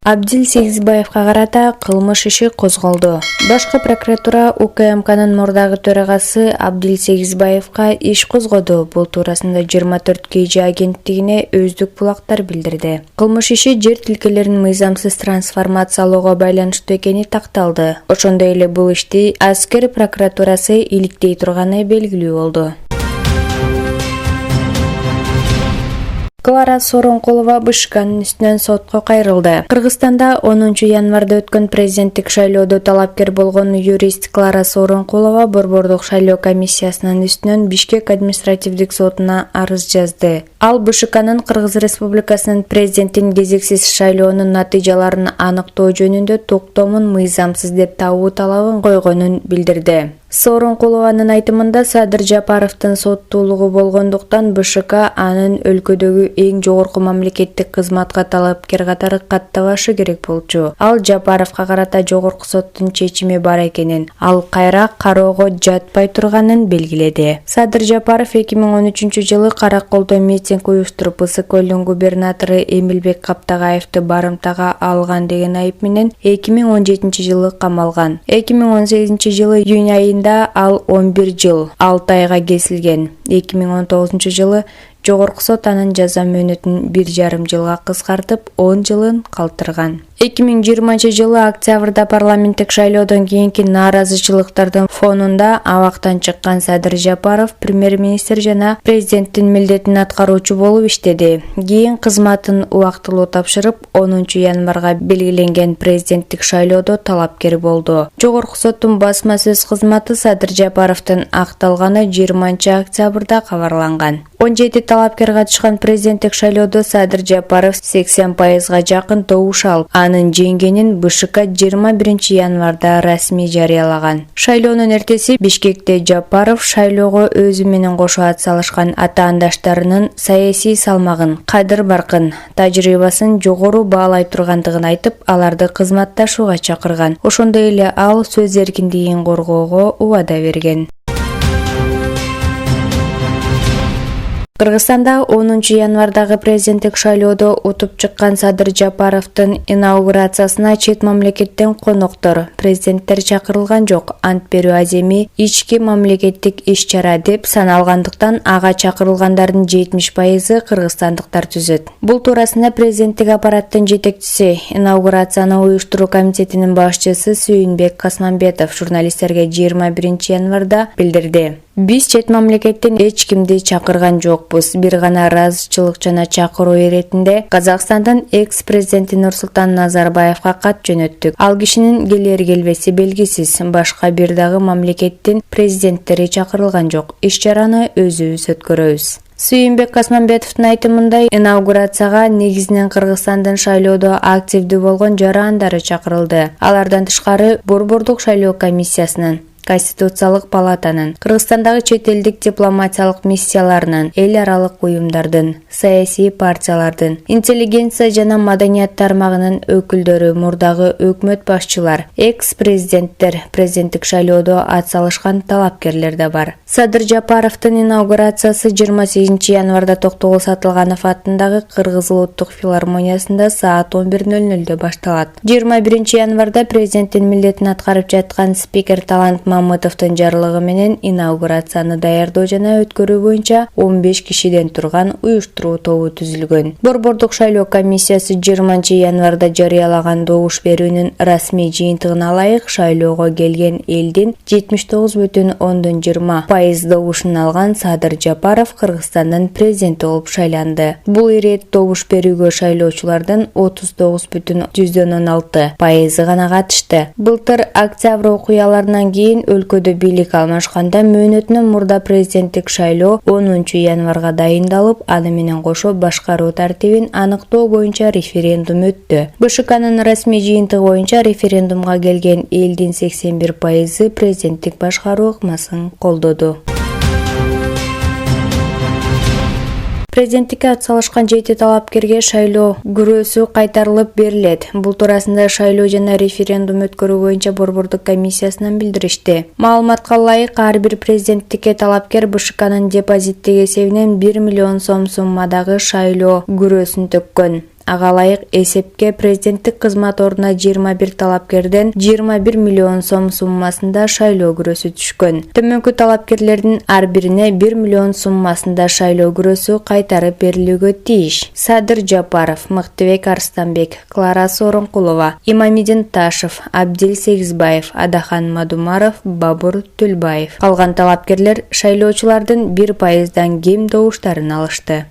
Абдил Сегизбаевга карата кылмыш иши козголду. Башкы прокуратура УКМКнын мурдагы төрагасы Абдил Сегизбаевга иш козгоду. Бул туурасында 24 KG агенттигине өздүк булактар билдирди. Кылмыш иши жер тилкелерин мыйзамсыз трансформациялоого байланыштуу экени такталды. Ошондой эле бул ишти аскер прокуратурасы иликтей турганы белгилүү болду. Клара Сооронкулова Бышканын үстүнөн сотко кайрылды. Кыргызстанда 10 январда өткөн президенттик шайлоодо талапкер болгон юрист Клара Сооронкулова Борбордук шайлоо комиссиясынын үстүнөн Бишкек административдик сотуна арыз жазды. Ал Бышканын Кыргыз Республикасынын президенттин кезексиз шайлоонун натыйжаларын аныктоо жөнүндө токтомун мыйзамсыз деп табуу талабын койгонун билдирди. Сооронкулованын айтымында Садыр Жапаровдун соттуулугу болгондуктан БШК анын өлкөдөгү эң жогорку мамлекеттик кызматка талапкер катары каттабашы керек болчу. Ал Жапаровго карата жогорку соттун чечими бар экенин, ал кайра кароого жатпай турганын белгиледи. Садыр Жапаров 2013-жылы Караколдо митинг уюштуруп Ысык-Көлдүн губернатору Эмилбек Каптагаевди барымтага алган деген айып менен 2017-жылы камалган. 2018-жылы июнь айында ал 11 жыл 6 айга кесилген. 2019-жылы жогорку сот анын жаза мөөнөтүн 1,5 жылга кыскартып 10 жылын калтырган. 2020-жылы октябрда парламенттик шайлоодон кийинки нааразычылыктардын фонунда абактан чыккан Садыр Жапаров премьер-министр жана президенттин милдетин аткаруучу болуп иштеди. Кийин кызматын убактылуу тапшырып, 10 январга белгиленген президенттик шайлоодо талапкер болду. Жогорку соттун басма сөз кызматы Садыр Жапаровдун акталганы 20 октябрда кабарланган. 17 талапкер катышкан президенттик шайлоодо Садыр Жапаров 80%га жакын добуш алып, анын жеңгенин БШК 21 январда расмий жарыялаган. Шайлоонун эртеси Бишкекте Жапаров шайлоого өзү менен кошо ат салышкан атаандаштарынын саясий салмагын, кадыр-баркын, тажрыйбасын жогору баалай тургандыгын айтып, аларды кызматташууга чакырган. Ошондой эле ал сөз эркиндигин коргоого убада берген. Кыргызстанда 10 январдагы президенттик шайлоодо утуп чыккан Садыр Жапаровдун инаугурациясына чет мамлекеттен коноктор, президенттер чакырылган жок. Ант берүү аземи ички мамлекеттик иш-чара деп саналгандыктан ага чакырылгандардын 70% кыргызстандыктар түзөт. Бул туурасында президенттик аппараттын жетекчиси, инаугурацияны уюштуруу комитетинин башчысы Сүйүнбек Касманбетов журналисттерге 21 январда билдирди. Биз чет мамлекеттен эч кимди чакырган жокпуз. Бир гана ыраазычылык жана чакыруу иретинде Казакстандын экс-президенти Нурсултан Назарбаевга кат жөнөттүк. Ал кишинин келер-келбеси белгисиз. Башка бир дагы мамлекеттин президенттери чакырылган жок. Иш-чараны өзүбүз өткөрөбүз. Сүйүнбек Касманбетовдун айтымында инаугурацияга негизинен Кыргызстандын шайлоодо активдүү болгон жарандары чакырылды. Алардан тышкары Борбордук шайлоо комиссиясынын, Конституциялык палатанын, Кыргызстандагы чет элдик дипломатиялык миссияларынын, эл аралык уюмдардын, саясий партиялардын, интеллигенция жана маданият тармагынын өкүлдөрү, мурдагы өкмөт башчылар, экс-президенттер, президенттик шайлоодо ат салышкан талапкерлер да бар. Садыр Жапаровдун инаугурациясы 28 январда Токтогул Сатылганов атындагы Кыргыз улуттук филармониясында саат 11:00 башталат. 21 январда президенттин милдетин аткарып жаткан спикер Талант Мамытовдун жарлыгы менен инаугурацияны даярдоо жана өткөрүү боюнча 15 кишиден турган уюштуруу тобу түзүлгөн. Борбордук шайлоо комиссиясы 20 январда жарыялаган добуш берүүнүн расмий жыйынтыгына ылайык шайлоого келген элдин 79,20% добушун алган Садыр Жапаров Кыргызстандын президенти болуп шайланды. Бул ирет добуш берүүгө шайлоочулардын 39,16% гана катышты. Былтыр октябрь окуяларынан кийин өлкөдө бийлик алмашканда мөөнөтүнөн мурда президенттик шайлоо 10 январга дайындалып, аны менен кошо башкаруу тартибин аныктоо боюнча референдум өттү. БШКнын расмий жыйынтыгы боюнча референдумга келген элдин 81% президенттик башкаруу ыкмасын колдоду. Президенттикке ат салышкан 7 талапкерге шайлоо күрөөсү кайтарылып берилет. Бул туурасында шайлоо жана референдум өткөрүү боюнча Борбордук комиссиясынан билдиришти. Маалыматка ылайык, ар бир президенттикке талапкер БШКнын депозиттик эсебинен 1 миллион сом суммадагы шайлоо күрөөсүн төккөн. Ага ылайык эсепке президенттик кызмат ордуна 21 талапкерден 21 миллион сом суммасында шайлоо күрөсү түшкөн. Төмөнкү талапкерлердин ар бирине 1 миллион суммасында шайлоо күрөсү кайтарып берилүүгө тийиш. Садыр Жапаров, Мыктыбек Арстанбек, Клара Сооронкулова, Имамидин Ташев, Абдил Сегизбаев, Адахан Мадумаров, Бабур Түлбаев. Калган талапкерлер шайлоочулардын 1%дан кем добуштарын алышты.